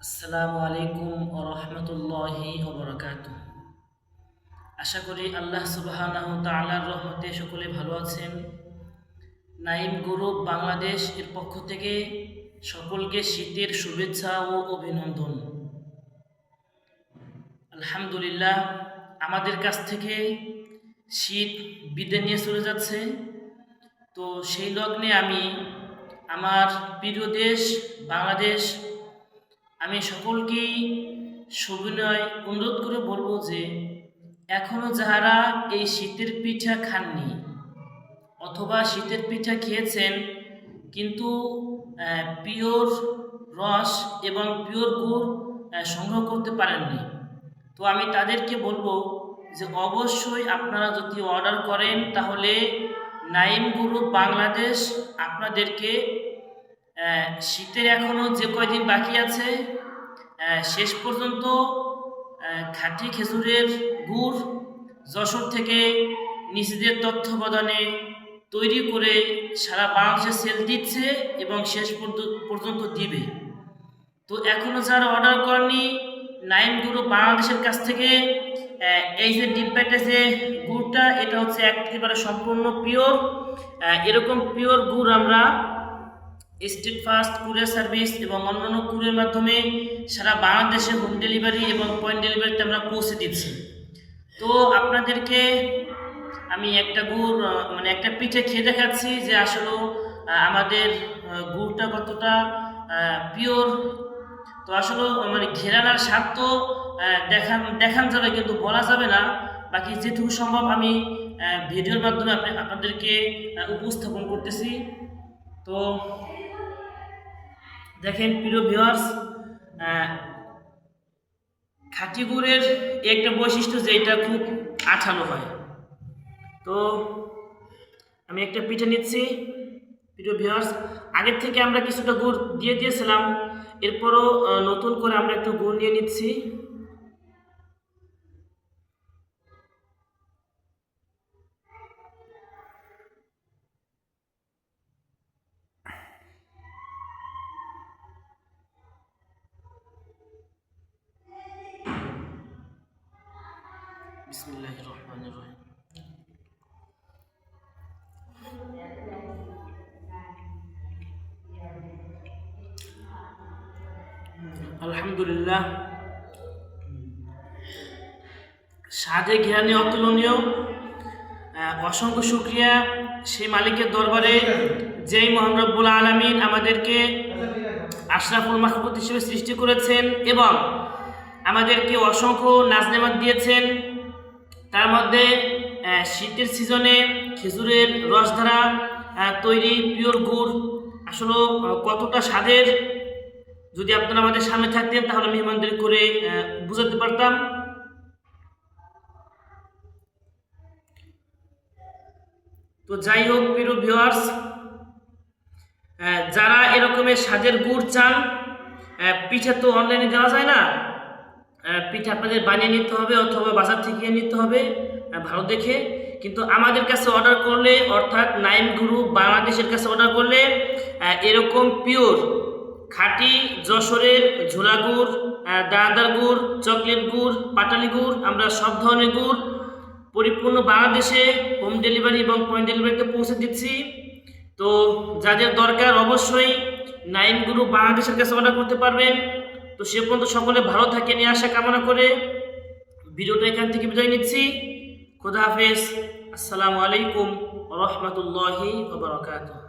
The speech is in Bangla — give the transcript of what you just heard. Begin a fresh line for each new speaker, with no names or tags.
আসসালামু আলাইকুম ওয়া রাহমাতুল্লাহি ওয়া বারাকাতুহু। আশা করি আল্লাহ সুবহানাহু ওয়া তাআলার রহমতে সকলে ভালো আছেন। নাইম গ্রুপ বাংলাদেশ এর পক্ষ থেকে সকলকে শীতের শুভেচ্ছা ও অভিনন্দন। আলহামদুলিল্লাহ, আমাদের কাছ থেকে শীত বিদায় নিয়ে চলে যাচ্ছে। তো সেই লগ্নে আমি আমার প্রিয় দেশ বাংলাদেশ, আমি সকলকেই সবিনয় অনুরোধ করে বলবো যে এখনও যারা এই শীতের পিঠা খাননি অথবা শীতের পিঠা খেয়েছেন কিন্তু পিওর রস এবং পিওর গুড় সংগ্রহ করতে পারেননি, তো আমি তাদেরকে বলবো যে অবশ্যই আপনারা যদি অর্ডার করেন তাহলে নাইম গ্রুপ বাংলাদেশ আপনাদেরকে শীতের এখনও যে কয়দিন বাকি আছে শেষ পর্যন্ত খাঁটি খেজুরের গুড় যশোর থেকে নিজেদের তত্ত্বাবধানে তৈরি করে সারা বাংলাদেশে সেল দিচ্ছে এবং শেষ পর্যন্ত দিবে। তো এখনও যারা অর্ডার করেনি নাইম গ্রুপ বাংলাদেশের কাছ থেকে এই যে ডিব্বাটা যে গুড়টা, এটা হচ্ছে একেবারে সম্পূর্ণ পিওর। এরকম পিওর গুড় আমরা স্ট্রিট ফাস্ট কুরিয়ার সার্ভিস এবং অন্যান্য কুরিয়ার মাধ্যমে সারা বাংলাদেশে হোম ডেলিভারি এবং পয়েন্ট ডেলিভারিতে আমরা পৌঁছে দিচ্ছি। তো আপনাদেরকে আমি একটা গুড় একটা পিঠে খেয়ে দেখাচ্ছি যে আসলে আমাদের গুড়টা কতটা পিওর। তো আসলে ঘেরানার স্বাদ তো দেখান যাবে কিন্তু বলা যাবে না, বাকি যেটুকু সম্ভব আমি ভিডিওর মাধ্যমে আপনাদেরকে উপস্থাপন করতেছি। তো দেখেন প্রিয় ভিউয়ার্স, খাঁটি গুড়ের একটা বৈশিষ্ট্য যে এটা খুব আঠালো হয়। তো আমি একটা পিঠে নিচ্ছি প্রিয় ভিউয়ার্স। আগের থেকে আমরা কিছুটা গুড় দিয়ে দিয়েছিলাম, এরপরও নতুন করে আমরা একটু গুড় নিয়ে নিচ্ছি। বিসমিল্লাহির রহমানির রহিম। আলহামদুলিল্লাহ, স্বাদে ঘ্রাণে অতুলনীয়। অসংখ্য শুকরিয়া সেই মালিকের দরবারে যেই মহান রব্বুল আলামিন আমাদেরকে আশরাফুল মাখলুক হিসেবে সৃষ্টি করেছেন এবং আমাদেরকে অসংখ্য নাজনেমাত দিয়েছেন। তার মধ্যে শীতের সিজনে খেজুরের রস দ্বারা তৈরি পিওর গুড় আসলে কতটা স্বাদের, যদি আপনারা আমাদের সামনে থাকতেন তাহলে মেহমানদের করে বুঝাতে পারতাম। তো যাই হোক প্রিয় ভিউয়ার্স, যারা এরকমের স্বাদের গুড় চান, পিঠা তো অনলাইনে দেওয়া যায় না, পিঠা আপনাদের বানিয়ে নিতে হবে অথবা বাজার থেকে নিতে হবে ভালো দেখে। কিন্তু আমাদের কাছে অর্ডার করলে, অর্থাৎ নাইম গ্রুপ বাংলাদেশের কাছে অর্ডার করলে এরকম পিওর খাঁটি যশোরের ঝোলা গুড়, দানাদার গুড়, চকলেট গুড়, পাটালি গুড়, আমরা সব ধরনের গুড় পরিপূর্ণ বাংলাদেশে হোম ডেলিভারি এবং পয়েন্ট ডেলিভারিতে পৌঁছে দিচ্ছি। তো যাদের দরকার অবশ্যই নাইম গ্রুপ বাংলাদেশের কাছে অর্ডার করতে পারবেন। তো সে পর্যন্ত সকলে ভালো থাকে নিয়ে আসা কামনা করে ভিডিওটা এখান থেকে বিদায় নিচ্ছি। খোদা হাফেজ। আসসালামু আলাইকুম ওয়া রাহমাতুল্লাহি ওয়া বারাকাতুহু।